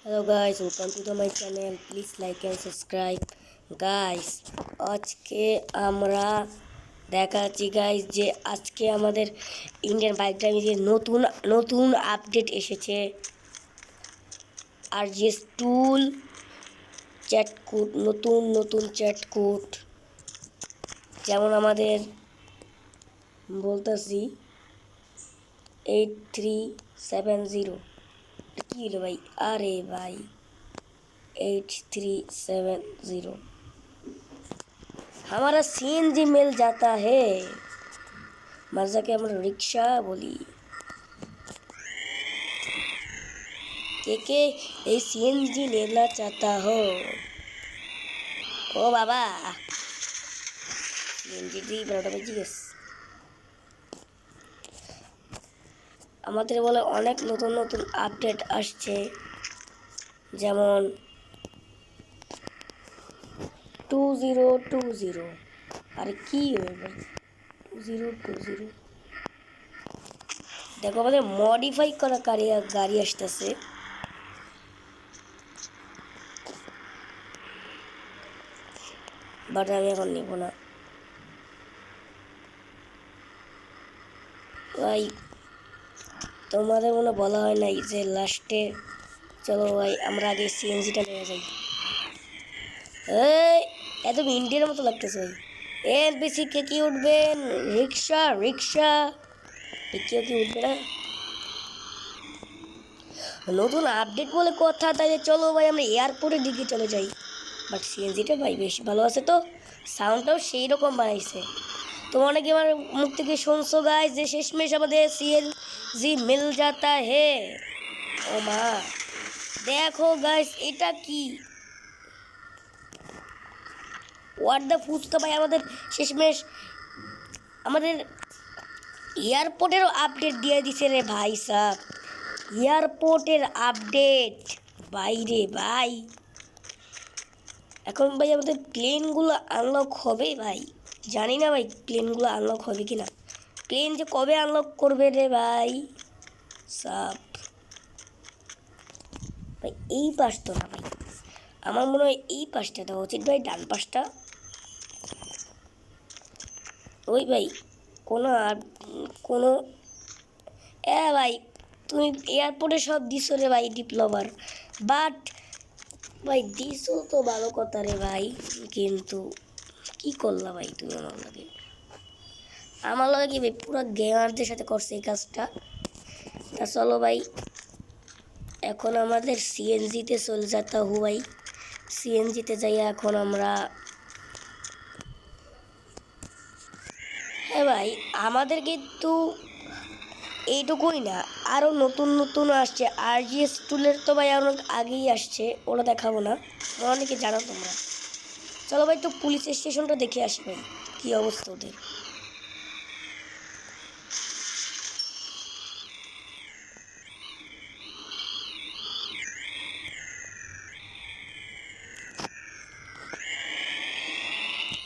Hello guys, welcome to my channel. Please like and subscribe. Guys, আজকে আমরা দেখাচ্ছি guys যে আজকে আমাদের ইন্ডিয়ান বাইক ড্রাইভিং নতুন নতুন আপডেট এসেছে। আরজিএস টুল চ্যাট কোড, নতুন নতুন চ্যাট কোড, যেমন আমাদের বলতেছি 8370। কি হলো ভাই? আরে ভাই 8370 हमारा सीएनजी मिल जाता है। मजा के हम रिक्शा बोली के ये सीएनजी लेना चाहता हो? ओ बाबा सीएनजी दी बड़ा বেজিস আমাদের বলে অনেক নতুন নতুন আপডেট আসছে, যেমন 2020। আরে কি হবে 2020? দেখো আমাদের মডিফাই করা গাড়ি আসতেছে। বাট আমি এখন নেব না ভাই, তোমাদের মনে বলা হয় নাই যে লাস্টে। চলো ভাই আমরা আগে সিএনজিটা নিয়ে যাই। এই এত ইন্ডিয়ার মতো লাগতেছে ভাই। এনপিসি কে কি উঠবেন? রিক্সা রিক্সা কেউ কি উঠবে না? নতুন আপডেট বলে কথা, তাই চলো ভাই আমরা এয়ারপোর্টের দিকে চলে যাই। বাট সিএনজিটা ভাই বেশ ভালো আছে, তো সাউন্ডটাও সেই রকম বানাইছে। তো অনেকে আমার মুখ থেকে শুনছো গাইস যে শেষমেশ আমাদের সিএনজি মিল যাতা হে। ও মা দেখো গাইস এটা কি হোয়াট দ্য ফুচকা ভাই, আমাদের শেষমেশ আমাদের এয়ারপোর্টেরও আপডেট দিয়ে দিছে রে ভাই সাহ। এয়ারপোর্টের আপডেট বাইরে ভাই, এখন ভাই আমাদের প্লেনগুলো আনলক হবে ভাই। জানি না ভাই প্লেনগুলো আনলক হবে কি না। প্লেন যে কবে আনলক করবে রে ভাই সাপ। ভাই এই পাশ তো না ভাই, আমার মনে হয় এই পাশটা দেওয়া উচিত ভাই, ডান পাশটা। ওই ভাই কোনো ভাই তুমি এয়ারপোর্টে সব দিছো রে ভাই ডিপ্লোমার, বাট ভাই দিছো তো ভালো কথা রে ভাই, কিন্তু কি করলা ভাই তুমি আমার লগে কি ভাই পুরো গেমারদের সাথে করছে এই কাজটা। তা চলো ভাই এখন আমাদের সিএনজিতে চলে যেতে হু ভাই। সিএনজিতে যাই এখন আমরা। হ্যাঁ ভাই আমাদের কিন্তু এইটুকুই না, আরও নতুন নতুন আসছে। আরজিএস টুলের তো ভাই অনেক আগেই আসছে, ওরা দেখাবো না, অনেকে জানো তোমরা। চলো ভাই তো পুলিশ স্টেশনটা দেখে আসি ভাই, কী অবস্থা ওদের।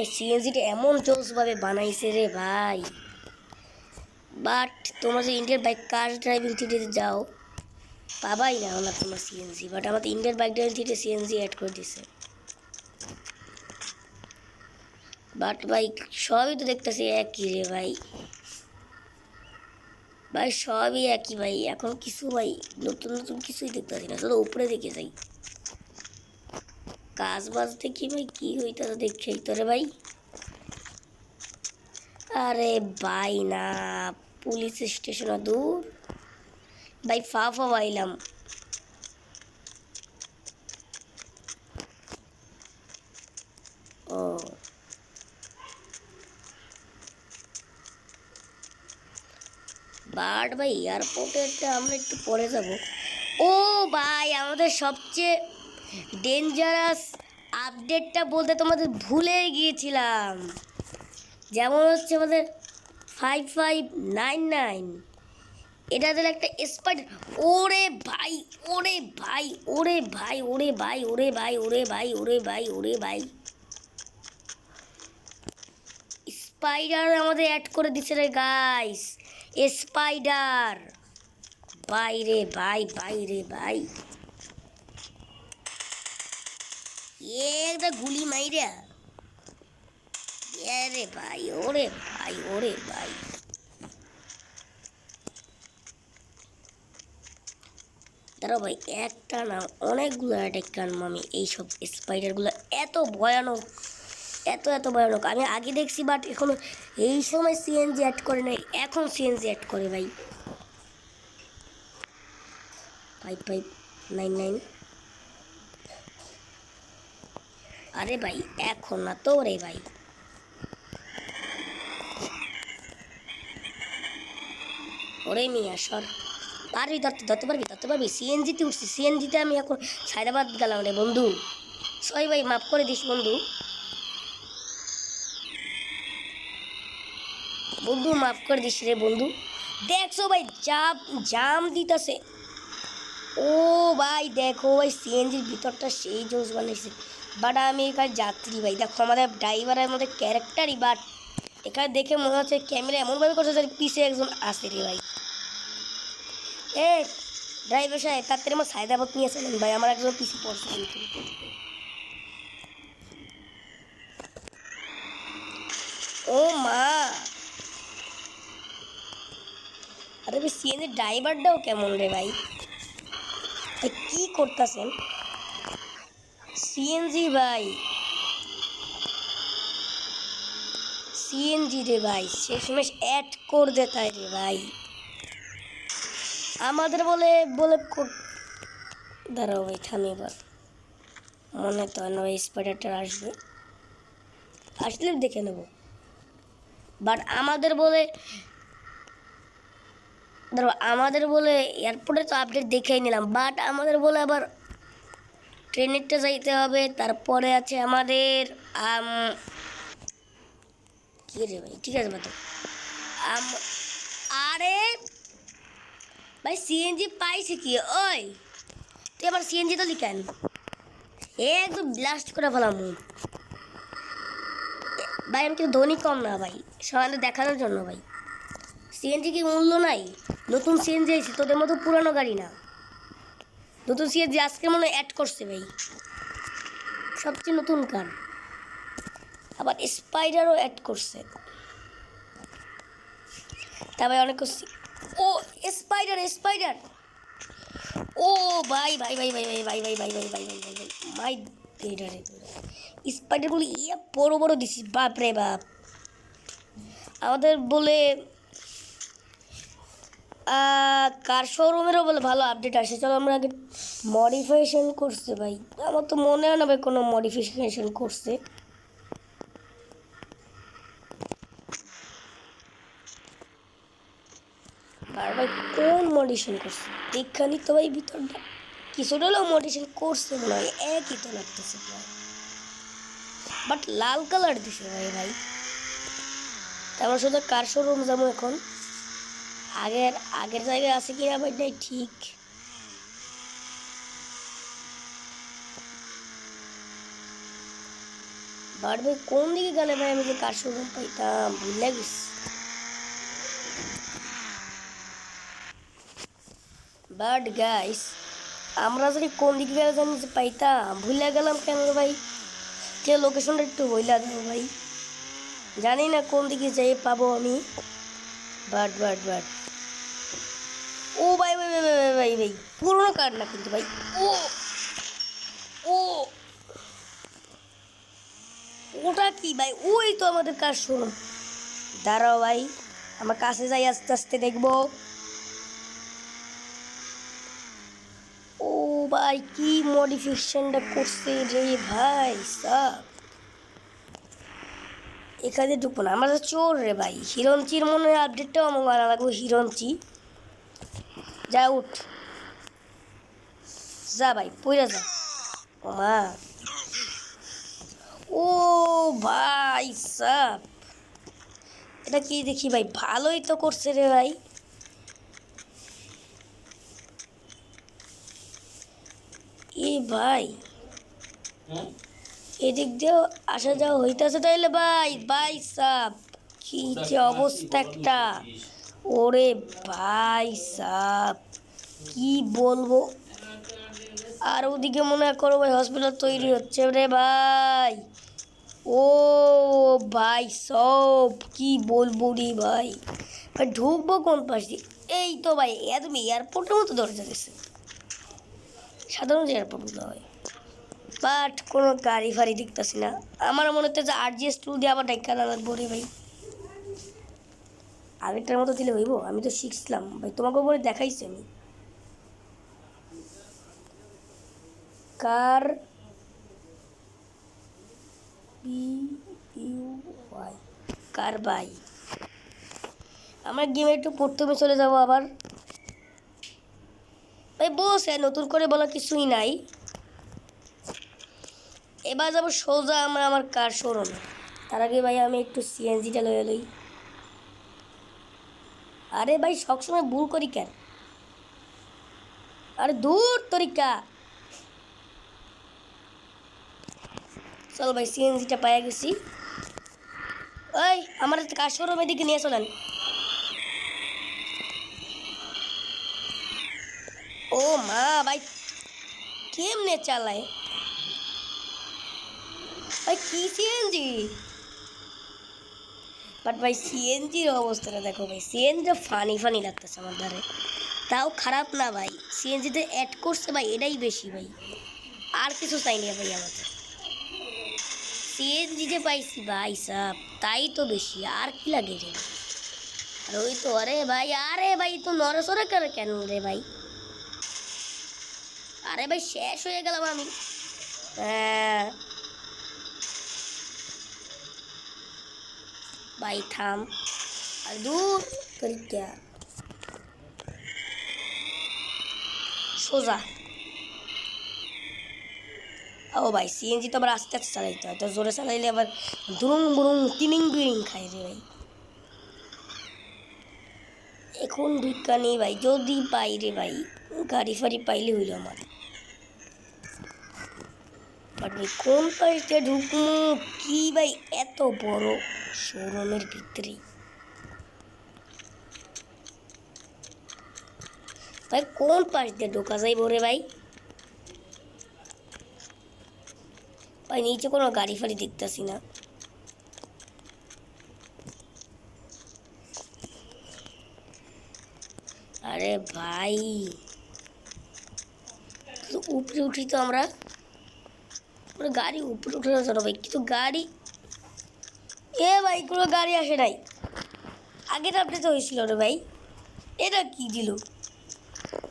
এই সিএনজিটা এমন জোসভাবে বানাইছে রে ভাই, বাট তোমরা যে ইন্ডিয়ান বাইক কার ড্রাইভিং থিয়েটারে যাও পাবাই না হলো তোমার সিএনজি, বাট আমাদের ইন্ডিয়ান বাইক ড্রাইভিং থিয়েটারে সিএনজি অ্যাড করে দিছে। বাট ভাই সবই তো দেখতেছি একই রে ভাই, ভাই সবই একই ভাই, এখন কিছু ভাই নতুন নতুন কিছুই দেখতেছি না। চলো উপরে দেখে যাই, কাজ বাজ দেখি ভাই কি হইতাছে দেখেই তোরে ভাই। আরে ভাই না, পুলিশ স্টেশন দূর ভাই, ফা পাইলাম। ও বাট ভাই এয়ারপোর্টে আমরা একটু পরে যাব। ও ভাই আমাদের সবচেয়ে ডেঞ্জারাস আপডেটটা বলতে তোমাদের ভুলে গিয়েছিলাম, যেমন হচ্ছে আমাদের 5599। এটাদের একটা স্পাইডার। ওরে ভাই ওরে ভাই ওরে ভাই ওরে ভাই ওরে ভাই ওরে ভাই ওরে ভাই ওরে ভাই, স্পাইডার আমাদের অ্যাড করে দিচ্ছে রে গাইস। স্পাইডার বাইরে ভাই বাইরে ভাই, একটা গুলি মাইরা রে ভাই, ওরে ভাই, ওরে ভাই। দাঁড়াও ভাই, একটা না অনেকগুলো অ্যাটাক আনবো আমি। এইসব স্পাইডারগুলো এত ভয়ানক, এত এত ভয়ানক। আমি আগে দেখছি, বাট এখনো এই সময় সিএনজি অ্যাড করে নাই, এখন সিএনজি অ্যাড করে ভাই। 5599। আরে ভাই এখন না তো রে ভাই। ওরে মিয়া সর, পারবি ধরতে, ধরতে পারবি, ধরতে পারবি। সিএনজিতে উঠছি, সিএনজিতে আমি এখন সায়দাবাদ গেলাম রে বন্ধু। সরি ভাই, মাফ করে দিস বন্ধু, বন্ধু মাফ করে দিস রে বন্ধু। দেখছো ভাই জাম জাম দিতেছে। ও ভাই দেখো ভাই, সিএনজির ভিতরটা সেই জোস বানাইছে। বাট আমি এখানে যাত্রী ভাই, দেখো আমাদের ড্রাইভারের মধ্যে ক্যারেক্টারই, বাট এখানে দেখে মনে হচ্ছে ক্যামেরা এমনভাবে করছে যে পিছে একজন আসে রে ভাই। এ ড্রাইভার সাহেব, তাড়াতাড়ি আমার সায়দাবাদ নিয়ে আসেন ভাই, আমার একজন পিছে পড়ছে কিন্তু। ও মা, আরে ভাই সিএনজি ড্রাইভারটাও কেমন রে ভাই, কি করতেছেন সিএনজি ভাই? সিএনজি রে ভাই শেষমেশ অ্যাড করে দেতায় রে ভাই। আমাদের বলে বলে দাঁড়াও ভাই, থামি এবার। মনে তো হয় না ওই স্পাইডারটা আসবে, আসলে দেখে নেব। বাট আমাদের বলে, ধরো আমাদের বলে এয়ারপোর্টে তো আপডেট দেখেই নিলাম, বাট আমাদের বলে আবার ট্রেনেরটা যাইতে হবে। তারপরে আছে আমাদের কি রে ভাই, ঠিক আছে বাতো। আরে ভাই সিএনজি পাইছে কি? ওই তুই আমার সিএনজি তো লিখেন একদম ব্লাস্ট করে ফেলাম ভাই। আমি কিন্তু ধনী কম না ভাই, সবাই দেখানোর জন্য ভাই। সিএনজি কি মূল্য নাই? নতুন সিএনজি আছে, তোদের মতো পুরানো গাড়ি না। নতুন সিএনজি আজকে মনে অ্যাড করছে ভাই, সবচেয়ে নতুন কার। আবার স্পাইডারও অ্যাড করছে, তারপরে অনেক করছি। ও স্পাইডার, স্পাইডার। ও ভাই ভাই ভাই ভাই ভাই ভাই ভাই ভাই ভাই ভাই ভাই ভাই ভাই মাই দেডারে স্পাইডারগুলো ইয়ে বড় বড় দিছি, বাপ রে বাপ। আমাদের বলে কার শোরুমেরও বলে ভালো আপডেট আসে। চলো আমরা আগে মডিফিকেশন করছে ভাই, আমার তো মনে হয় না ভাই কোনো মডিফিকেশন করছে। আর ভাই কোন মডিফিকেশন করছে দেখখানি তো ভাই, ভিতরটা কিছুটা হলেও মডিফিকেশন করছে মনে হয়, একই তো লাগতেছে প্রায়। বাট লাল কালার দিছে ভাই ভাই। তারপর শুধু কার শোরুম যাবো এখন, আগের আগের জায়গায় আছে কিনা ভাই নাই ঠিক। বাট ভাই কোন দিকে গেলে ভাই আমি যে কার শোরুম পাইতাম ভুলে গেছি। বাট গাইস আমরা যদি কোন দিকে গেলে জানি যে পাইতাম, ভুলে গেলাম কেন ভাই? যে লোকেশনটা একটু বইলা দাও ভাই, জানি না কোন দিকে যাই পাবো আমি। বাট বাট বাট ও ভাই ভাই ভাই ভাই ভাই ভাই পুরোনো কার না কিন্তু ভাই। ও ও ওটা কি ভাই? ওই তো আমাদের কার শোরুম। দাঁড়াও ভাই, আমার কাছে যাই, আস্তে আস্তে দেখবো। ও ভাই কি মডিফিকেশনটা করছে রে ভাই সাব। এখানে ঢুকবো না, আমরা তো চোর রে ভাই। হিরঞ্চির মনে হয় আপডেটটাও আমার ভালো লাগবে। হিরঞ্চি যা উঠ, যা ভাই পইরা যা। ও মা, ও ভাই সাব এটা কি দেখি ভাই, ভালোই তো করছে রে ভাই। এ ভাই এদিক দিয়েও আসা যাওয়া হইতেছে তাইলে ভাই। ভাই সাব কি যে অবস্থা একটা, ওরে ভাই সাব কি বলবো। আর ওদিকে মনে করো ভাই হসপিটাল তৈরি হচ্ছে রে ভাই। ও ভাই সব কি বলবো রে ভাই। ভাই ঢুকবো কোন পাশ দিয়ে? এই তো ভাই একদম এয়ারপোর্টের মতো দরজা দিচ্ছে, সাধারণ এয়ারপোর্টগুলো হয়। বাট কোনো গাড়ি ফাড়ি দেখতেছি না। আমার মনে হচ্ছে যে RGS 2 দিয়ে আবার ডাইকা লাগবো রে ভাই। আগেরটার মতো দিলে হইব? আমি তো শিখছিলাম ভাই, তোমাকে বলে দেখাইছি আমি। কার BUY কার বাই। আমরা গেমে একটু প্রথমে চলে যাব আবার। ভাই বসে নতুন করে বলা কিছুই নাই। এবার যাবো সোজা আমরা আমার কার শোরুমে। তার আগে ভাই আমি একটু CNGটা লয়ে লই। আরে ভাই সবসময় ভুল করি কেন? আরে দূর তরিকা। চল ভাই CNGটা পাইয়া গেছি। ওই আমার কার শোরুমের দিকে নিয়ে চলেন। ও মা ভাই কেমনে চালায় ভাই, কি CNG? বাট ভাই CNGর অবস্থাটা দেখো ভাই, CNGটা ফানি ফানি লাগতেছে আমার ধারে। তাও খারাপ না ভাই, CNGতে অ্যাড করছে ভাই, এটাই বেশি ভাই। আর কিছু চাই না ভাই আমাদের। CNG যে পাইছি ভাই সাব, তাই তো বেশি, আর কি লাগে রে। আর ওই তো আরে ভাই তো নড়াচড়া করে কেন রে ভাই? আরে ভাই শেষ হয়ে গেলাম আমি। হ্যাঁ ভাই থাম। আর দূর তরিকা সোজা। ও ভাই CNG তো আবার আস্তে আস্তে চালাইতে হয়, তো জোরে চালাইলে আবার দুরুং বুরুং টিনিং বিরিং খাই রে ভাই। এখন ঢুকা নেই ভাই, যদি পাই রে ভাই, গাড়ি ফাড়ি পাইলে হইল আমার। বাট ভাই কোন পাশ দিয়ে ঢুকবো কি ভাই, এত বড় শোরুমের ভিতরে ভাই কোন পাশ দিয়ে ঢোকা যাইব রে ভাই? ভাই নিচে কোনো গাড়ি ফাড়ি দেখতেছি না। আরে ভাই উপরে উঠি তো আমরা। গাড়ি উপরে উঠে না ভাই, কিন্তু গাড়ি এ ভাই কোনো গাড়ি আসে নাই। আগের আপডেট হয়েছিল রে ভাই। এটা কি দিল?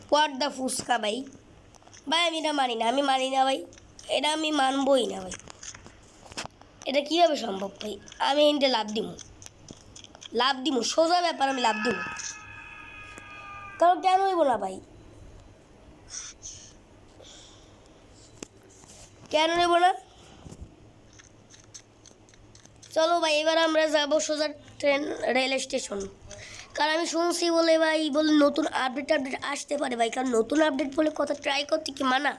হোয়াট দ্য ফুচকা ভাই। ভাই আমি এটা মানি না, আমি মানি না ভাই, এটা আমি মানবই না ভাই। এটা কীভাবে সম্ভব ভাই? আমি এটা লাভ দিব সোজা ব্যাপার, আমি লাভ দিব। কারণ কেন হইব না ভাই? কেন নেব না? চলো ভাই এবার আমরা যাবো সোজা রেল স্টেশন। কারণ আমি শুনছি বলে ভাই, বলে নতুন আপডেট আসতে পারে ভাই। কারণ নতুন আপডেট বলে কথা ট্রাই করতে কি মানা?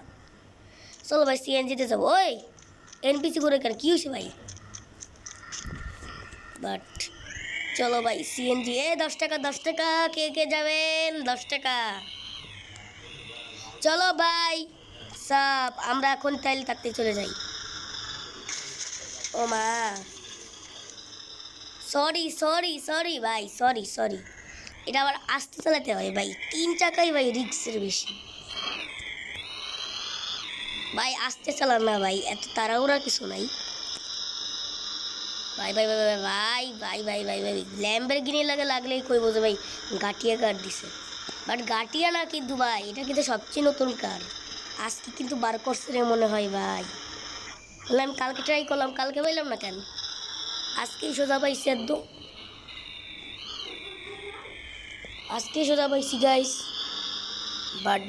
চলো ভাই CNGতে যাবো। ওই NPC করে কেন, কী হয়েছে ভাই? বাট চলো ভাই CNG। 10 টাকা 10 টাকা, কে কে যাবেন? 10 টাকা। চলো ভাই সাপ, আমরা এখন তাইলে থাকতে চলে যাই। ও মা সরি সরি সরি ভাই, সরি সরি। এটা আবার আস্তে চালাতে হয় ভাই, 3 চাকাই ভাই রিক্সের বেশি। ভাই আস্তে চালান না ভাই, এত তাড়াহুড়া কিছু নাই। ভাই ভাই ভাই ভাই ভাই ভাই ভাই ভাই ল্যাম্বরগিনি লাগলেই কইবো যে ভাই গাটিয়া কার দিছে। বাট গাটিয়া না কিন্তু ভাই, এটা কিন্তু সবচেয়ে নতুন কার। আজকে কিন্তু বার করছে রে মনে হয় ভাই। বলে আমি কালকে ট্রাই করলাম, কালকে পাইলাম না কেন? আজকেই সোজা পাইছি একদম, আজকেই সোজা পাইছি গাইস। বাট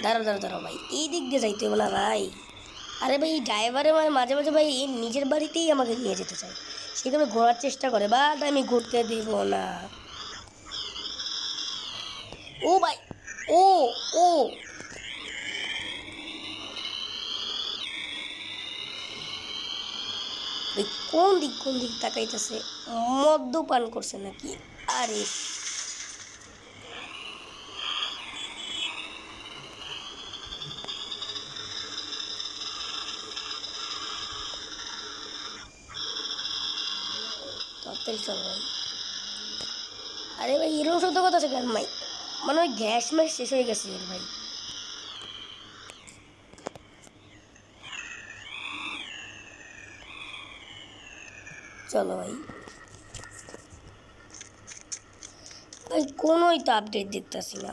দাঁড়াও ভাই, এই দিক দিয়ে যাইতে হবে না ভাই। আরে ভাই ড্রাইভারে মাঝে মাঝে ভাই নিজের বাড়িতেই আমাকে নিয়ে যেতে চায়, সেখানে ঘোরার চেষ্টা করে, বাট আমি ঘুরতে দেব না। ও ভাই ও ও ভাই কোন দিক তাকাইতেছে? মদ্যপান করছে নাকি? আরে এই চল ভাই। আরে ভাই এরকম সত্য কথা আছে কেন ভাই? মানে ওই গ্যাস ম্যাস শেষ হয়ে গেছে এর ভাই। চলো ভাই ভাই কোনোই তো আপডেট দেখতেছি না।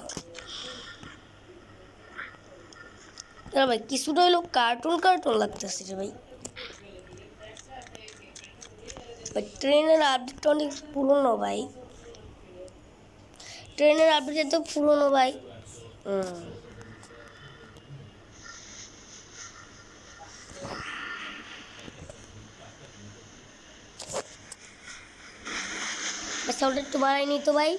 না ভাই কিছুটা হইলো কার্টুন কার্টুন লাগতেছে রে ভাই। ভাই ট্রেনের আপডেটটা অনেক পুরনো ভাই, ট্রেনের আপডেট তো পুরনো ভাই। সাউন্ডটা একটু বাড়াইনি তো ভাই।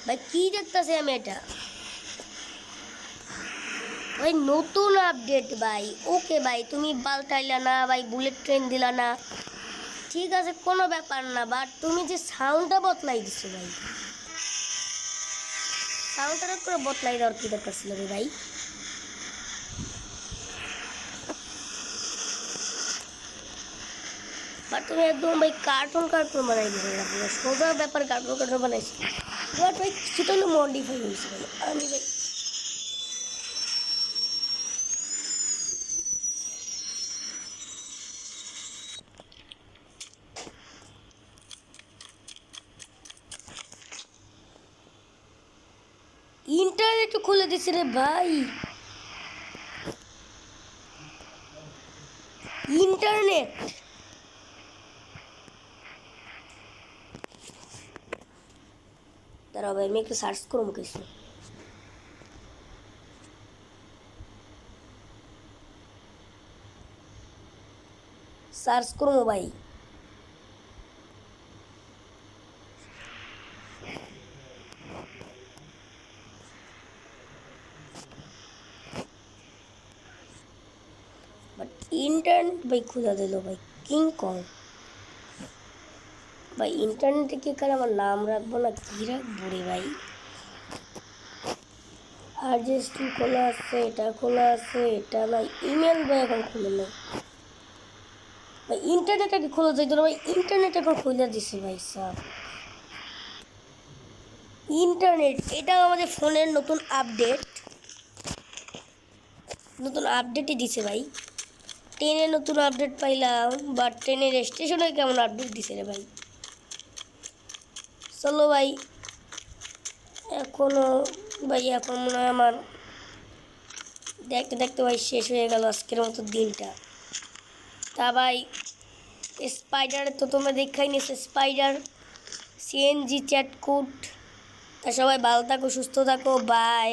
ভাই কি দেখতেছি আমি এটা? ভাই নতুন আপডেট ভাই। ওকে ভাই তুমি পাল্টাইলা না ভাই, বুলেট ট্রেন দিলা না, ঠিক আছে কোনো ব্যাপার না, বাট তুমি যে সাউন্ডটা বদলাই দিছো ভাই, সাউন্ডটা করে বদলাই দেওয়ার কি দরকার ছিল রে ভাই? বাট তুমি একদম ভাই কার্টুন কার্টুন বানাই দিছো না, পুরো সোজা ব্যাপার কার্টুন কার্টুন বানাইছো। বাট ভাই কিছুটা হলো মডিফাই হয়েছে ভাই। আমি ভাই ইন্টারনেট খুলে দিছি রে ভাই, ইন্টারনেট। দাঁড়াও ভাই আমি একটু সার্চ করবো কিছু। সার্চ করবো ভাই। বাট ইন্টারনেট ভাই খুলে দিল ভাই, কিং কং ভাই। ইন্টারনেটে কি করে আমার নাম রাখবো না কি রাখবো রে ভাই? আর যে স্ট্রিম খোলা আছে, এটা খোলা আছে, এটা না ইমেল ভাই এখন খুলে নেই ভাই। ইন্টারনেট আগে খোলা যাইতো না ভাই, ইন্টারনেট এখন খুলে দিছে ভাই সব। ইন্টারনেট এটাও আমাদের ফোনের নতুন আপডেট, নতুন আপডেটই দিছে ভাই। ট্রেনের নতুন আপডেট পাইলাম, বাট ট্রেনের স্টেশনে কেমন আপডেট দিছে রে ভাই? চলো ভাই এখনো ভাই এখন মনে হয় আমার দেখতে দেখতে ভাই শেষ হয়ে গেল আজকের মতো দিনটা। তা ভাই স্পাইডার তো তোমরা দেখাই নিয়েছো, স্পাইডার সিএনজি চ্যাট কোড। তা সবাই ভালো থাকো সুস্থ থাকো, বাই।